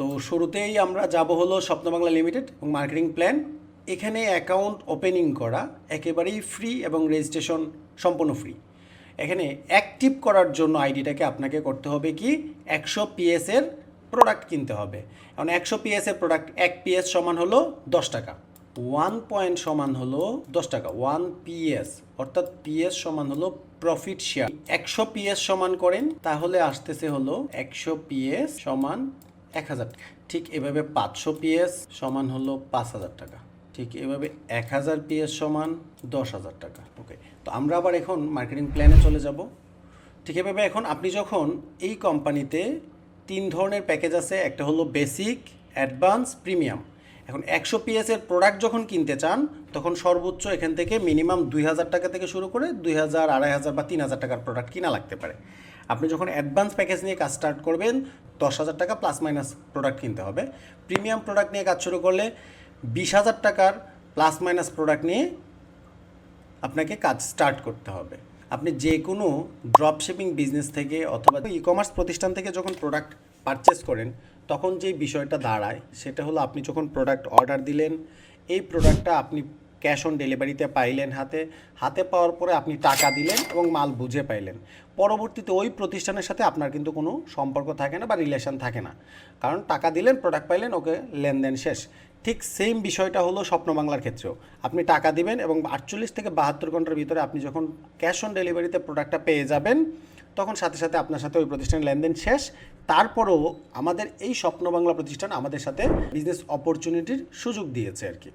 তো শুরুতেই আমরা যাব হলো স্বপ্নবাংলা লিমিটেড এবং মার্কেটিং প্ল্যান। এখানে অ্যাকাউন্ট ওপেনিং করা একেবারেই ফ্রি এবং রেজিস্ট্রেশন সম্পূর্ণ ফ্রি। এখানে অ্যাক্টিভ করার জন্য আইডিটাকে আপনাকে করতে হবে কি 100 পিএসের প্রোডাক্ট কিনতে হবে। এখন 100 পিএসের প্রোডাক্ট 1 পিএস সমান হলো 10 টাকা, 1 পয়েন্ট সমান হলো 10 টাকা, 1 পিএস অর্থাৎ পিএস সমান হলো প্রফিট শেয়ার। 100 পিএস সমান করেন তাহলে আসতেছে হলো 100 পিএস সমান 1000 টাকা। ঠিক এভাবে 500 পিএস সমান হলো 5000 টাকা। ঠিক এভাবে 1000 পিএস সমান 10,000 টাকা। ওকে, তো আমরা আবার এখন মার্কেটিং প্ল্যানে চলে যাব। ঠিক এভাবে এখন আপনি যখন এই কোম্পানিতে 3 ধরনের প্যাকেজ আছে, একটা হলো বেসিক, অ্যাডভান্স, প্রিমিয়াম। এখন 100 পিএসের প্রোডাক্ট যখন কিনতে চান তখন সর্বোচ্চ এখান থেকে মিনিমাম 2000 টাকা থেকে শুরু করে 2000, 2500 বা 3000 টাকার প্রোডাক্ট কিনা লাগতে পারে। আপনি যখন অ্যাডভান্স প্যাকেজ নিয়ে কাজ স্টার্ট করবেন 10,000 টাকা প্লাস মাইনাস প্রোডাক্ট কিনতে হবে। প্রিমিয়াম প্রোডাক্ট নিয়ে কাজ শুরু করলে 20,000 টাকার প্লাস মাইনাস প্রোডাক্ট নিয়ে আপনাকে কাজ স্টার্ট করতে হবে। আপনি যে কোনো ড্রপ শিপিং বিজনেস থেকে অথবা ই কমার্স প্রতিষ্ঠান থেকে যখন প্রোডাক্ট পারচেস করেন তখন যেই বিষয়টা দাঁড়ায় সেটা হলো আপনি যখন প্রোডাক্ট অর্ডার দিলেন, এই প্রোডাক্টটা আপনি ক্যাশ অন ডেলিভারিতে পাইলেন, হাতে পাওয়ার পরে আপনি টাকা দিলেন এবং মাল বুঝে পাইলেন। পরবর্তীতে ওই প্রতিষ্ঠানের সাথে আপনার কিন্তু কোনো সম্পর্ক থাকে না বা রিলেশন থাকে না, কারণ টাকা দিলেন, প্রোডাক্ট পাইলেন, ওকে, লেনদেন শেষ। ঠিক সেম বিষয়টা হলো স্বপ্নবাংলার ক্ষেত্রেও। আপনি টাকা দিবেন এবং 48 থেকে 72 ঘন্টার ভিতরে আপনি যখন ক্যাশ অন ডেলিভারিতে প্রোডাক্টটা পেয়ে যাবেন তখন সাথে সাথে আপনার সাথে ওই প্রতিষ্ঠানের লেনদেন শেষ। তারপরেও আমাদের এই স্বপ্নবাংলা প্রতিষ্ঠান আমাদের সাথে বিজনেস অপরচুনিটির সুযোগ দিয়েছে আর কি।